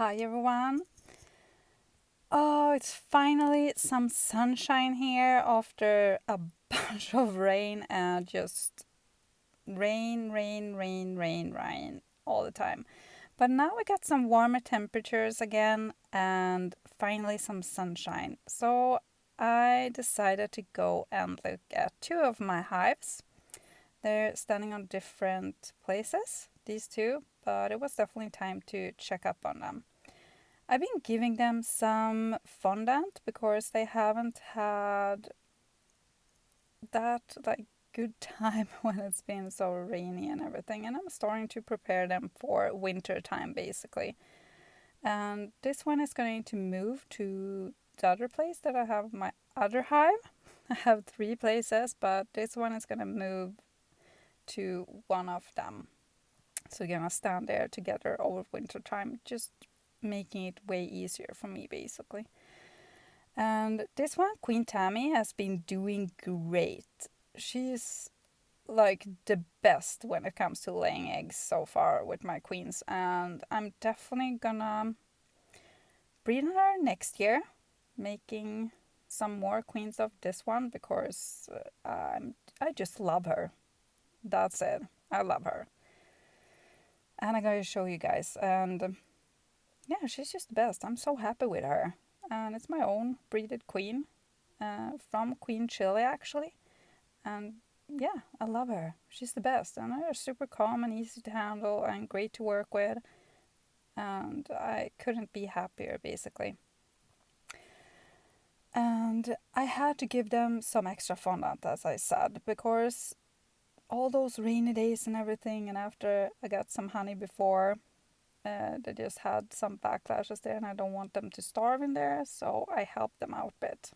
Hi everyone. Oh, it's finally some sunshine here after a bunch of rain and just rain all the time. But now we got some warmer temperatures again and finally some sunshine. So I decided to go and look at two of my hives. They're standing on different places, these two, but it was definitely time to check up on them. I've been giving them some fondant because they haven't had that good time when it's been so rainy and everything, and I'm starting to prepare them for winter time basically. And this one is going to move to the other place that I have my other hive. I have three places, but this one is going to move to one of them. So we're gonna stand there together over winter time, just making it way easier for me basically. And this one, Queen Tammy, has been doing great. She's like the best when it comes to laying eggs so far with my queens, and I'm definitely gonna breed her next year, making some more queens of this one because I just love her. That's it. I love her. And I'm going to show you guys. And yeah, she's just the best. I'm so happy with her. And it's my own breeded queen from Queen Chile, actually. And yeah, I love her. She's the best. And they're super calm and easy to handle and great to work with. And I couldn't be happier, basically. And I had to give them some extra fondant, as I said, because all those rainy days and everything, and after I got some honey before, they just had some backlashes there, and I don't want them to starve in there, so I helped them out a bit.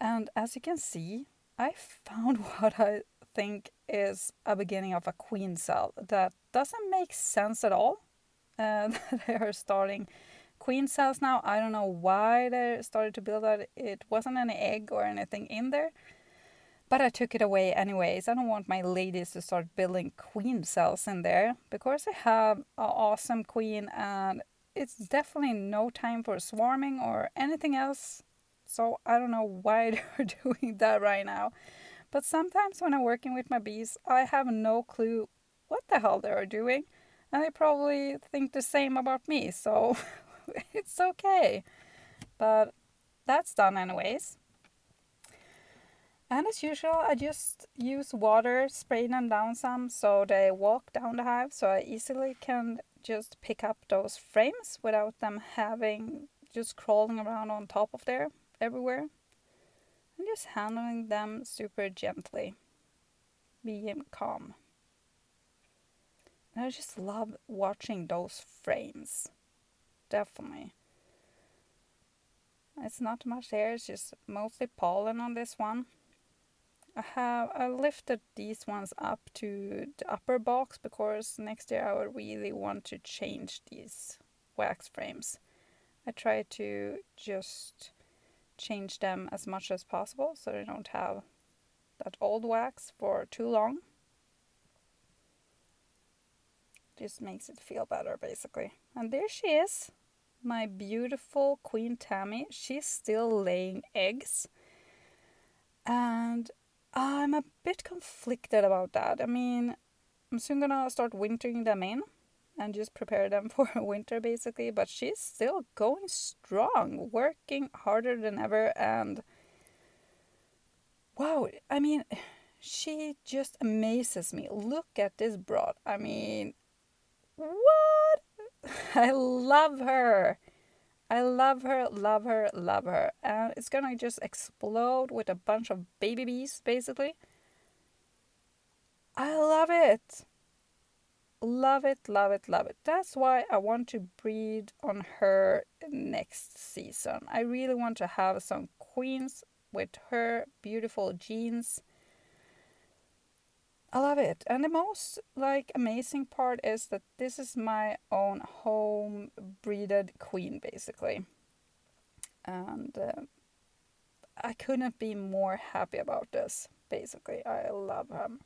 And as you can see, I found what I think is a beginning of a queen cell that doesn't make sense at all. They are starting queen cells now. I don't know why they started to build that. It wasn't any egg or anything in there. But I took it away anyways. I don't want my ladies to start building queen cells in there because I have an awesome queen and it's definitely no time for swarming or anything else. So I don't know why they're doing that right now. But sometimes when I'm working with my bees, I have no clue what the hell they're doing. And they probably think the same about me. So it's okay. But that's done anyways. And as usual, I just use water, spray them down some so they walk down the hive so I easily can just pick up those frames without them having just crawling around on top of there everywhere. And just handling them super gently, being calm. And I just love watching those frames. Definitely. It's not much hair, it's just mostly pollen on this one. I lifted these ones up to the upper box because next year I would really want to change these wax frames. I try to just change them as much as possible so they don't have that old wax for too long. Just makes it feel better basically. And there she is, my beautiful Queen Tammy. She's still laying eggs. And I'm a bit conflicted about that. I mean, I'm soon gonna start wintering them in and just prepare them for winter basically, but she's still going strong, working harder than ever, and wow, I mean, she just amazes me. Look at this broad. I mean, what? I love her. I love her, love her, love her. And it's gonna just explode with a bunch of baby bees, basically. I love it. Love it, love it, love it. That's why I want to breed on her next season. I really want to have some queens with her beautiful genes. I love it. And the most amazing part is that this is my own home breeded queen basically. And I couldn't be more happy about this basically. I love them.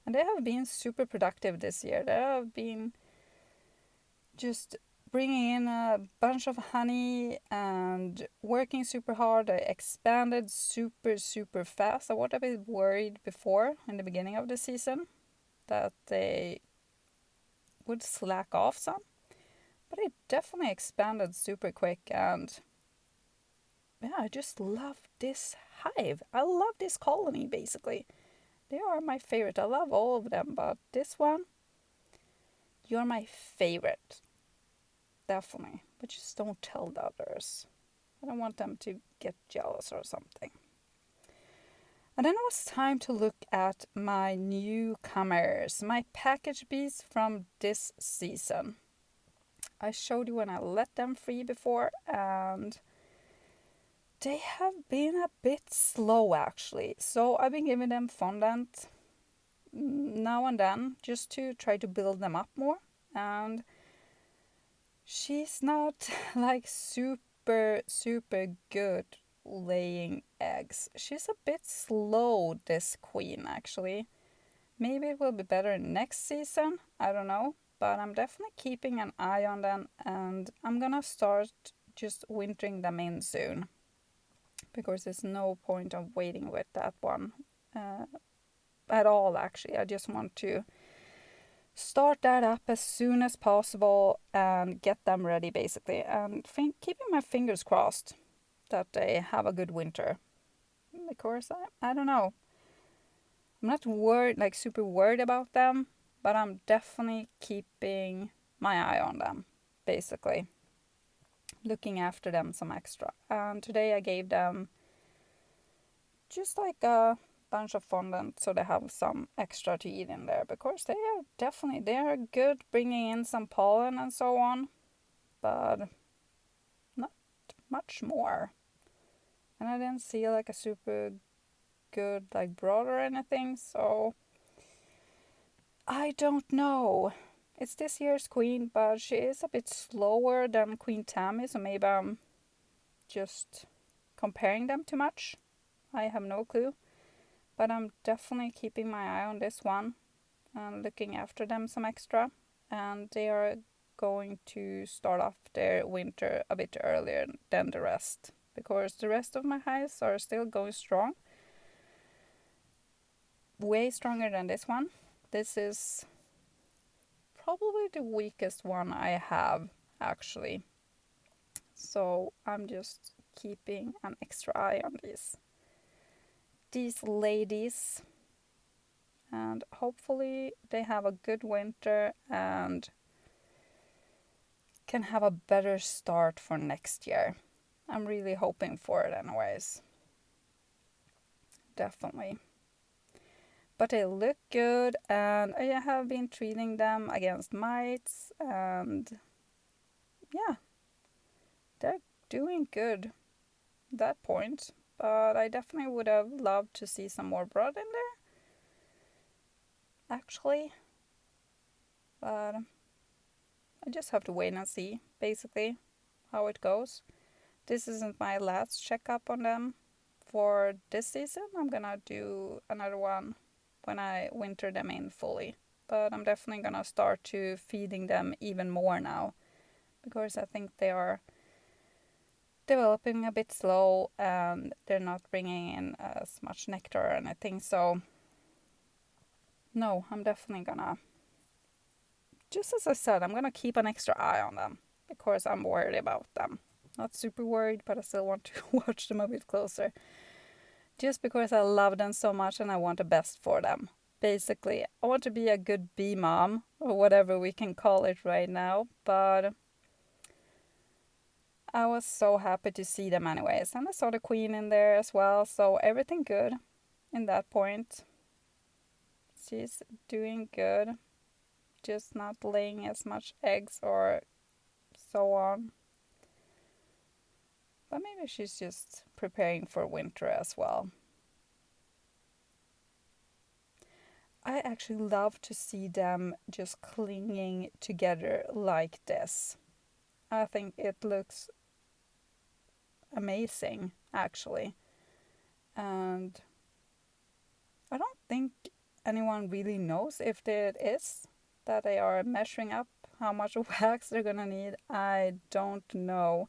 And they have been super productive this year. They have been just bringing in a bunch of honey and working super hard. They expanded super fast. I was a bit worried before in the beginning of the season that they would slack off some, but it definitely expanded super quick. And yeah, I just love this hive. I love this colony basically. They are my favorite. I love all of them, but this one, you're my favorite. Definitely. But just don't tell the others. I don't want them to get jealous or something. And then it was time to look at my newcomers, my package bees from this season. I showed you when I let them free before, and they have been a bit slow actually. So I've been giving them fondant now and then just to try to build them up more. And she's not like super good laying eggs. She's a bit slow, this queen actually. Maybe it will be better next season, I don't know. But I'm definitely keeping an eye on them, and I'm gonna start just wintering them in soon. Because there's no point of waiting with that one at all actually. I just want to start that up as soon as possible and get them ready basically, and keeping my fingers crossed that they have a good winter, because I don't know, I'm not worried, like super worried about them, but I'm definitely keeping my eye on them basically, looking after them some extra. And today I gave them just like a bunch of fondant so they have some extra to eat in there, because they are good bringing in some pollen and so on, but not much more. And I didn't see like a super good like brood or anything, so I don't know. It's this year's queen, but she is a bit slower than Queen Tammy, so maybe I'm just comparing them too much. I have no clue. But I'm definitely keeping my eye on this one and looking after them some extra. And they are going to start off their winter a bit earlier than the rest, because the rest of my hives are still going strong. Way stronger than this one. This is probably the weakest one I have actually. So I'm just keeping an extra eye on these ladies, and hopefully they have a good winter and can have a better start for next year. I'm really hoping for it anyways. Definitely. But they look good, and I have been treating them against mites, and yeah, they're doing good at that point. But I definitely would have loved to see some more brood in there, actually. But I just have to wait and see, basically, how it goes. This isn't my last checkup on them for this season. I'm gonna do another one when I winter them in fully. But I'm definitely gonna start to feeding them even more now, because I think they are developing a bit slow and they're not bringing in as much nectar or anything. So no, I'm definitely gonna, just as I said, I'm gonna keep an extra eye on them, because I'm worried about them. Not super worried, but I still want to watch them a bit closer. Just because I love them so much and I want the best for them. Basically, I want to be a good bee mom, or whatever we can call it right now, but I was so happy to see them anyways. And I saw the queen in there as well, so everything good in that point. She's doing good, just not laying as much eggs or so on. But maybe she's just preparing for winter as well. I actually love to see them just clinging together like this. I think it looks amazing, actually. And I don't think anyone really knows if it is that they are measuring up how much wax they're gonna need, I don't know.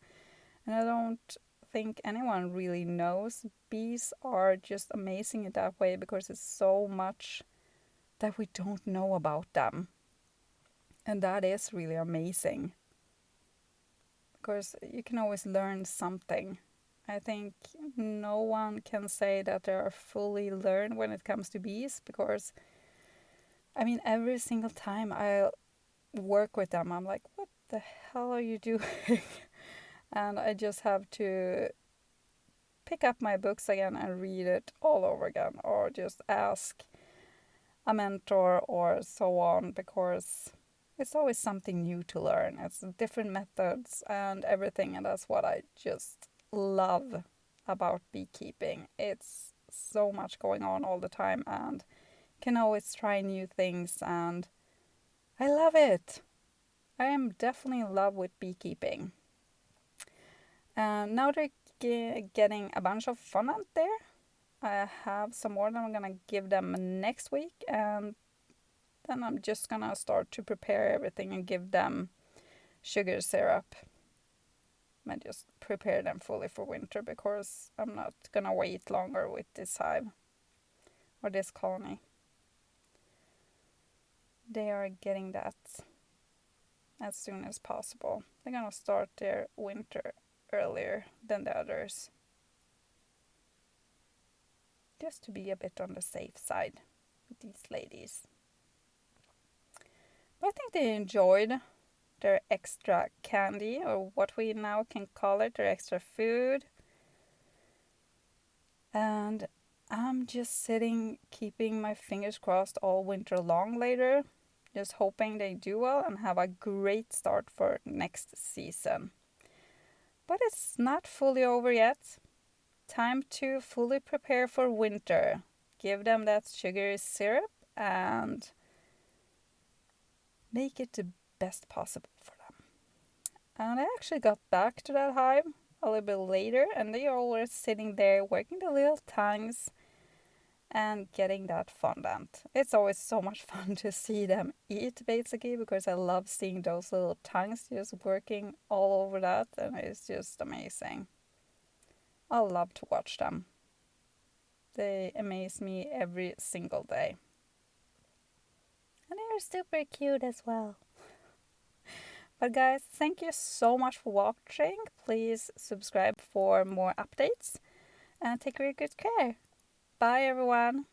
And I don't think anyone really knows. Bees are just amazing in that way because it's so much that we don't know about them. And that is really amazing. Because you can always learn something. I think no one can say that they are fully learned when it comes to bees because, I mean, every single time I work with them, I'm like, what the hell are you doing? And I just have to pick up my books again and read it all over again, or just ask a mentor or so on, because it's always something new to learn. It's different methods and everything, and that's what I just love about beekeeping. It's so much going on all the time and can always try new things, and I love it. I am definitely in love with beekeeping. And now they're getting a bunch of fondant there. I have some more that I'm gonna give them next week, and then I'm just gonna start to prepare everything and give them sugar syrup. And just prepare them fully for winter because I'm not gonna wait longer with this hive or this colony. They are getting that as soon as possible. They're gonna start their winter earlier than the others, just to be a bit on the safe side with these ladies. But I think they enjoyed their extra candy, or what we now can call it, their extra food. And I'm just sitting, keeping my fingers crossed all winter long later, just hoping they do well and have a great start for next season. But it's not fully over yet. Time to fully prepare for winter. Give them that sugary syrup and make it the best possible for them. And I actually got back to that hive a little bit later, and they are always sitting there working the little tongues and getting that fondant. It's always so much fun to see them eat, basically, because I love seeing those little tongues just working all over that, and it's just amazing. I love to watch them. They amaze me every single day. And they are super cute as well. But guys, thank you so much for watching. Please subscribe for more updates and take really good care. Bye everyone.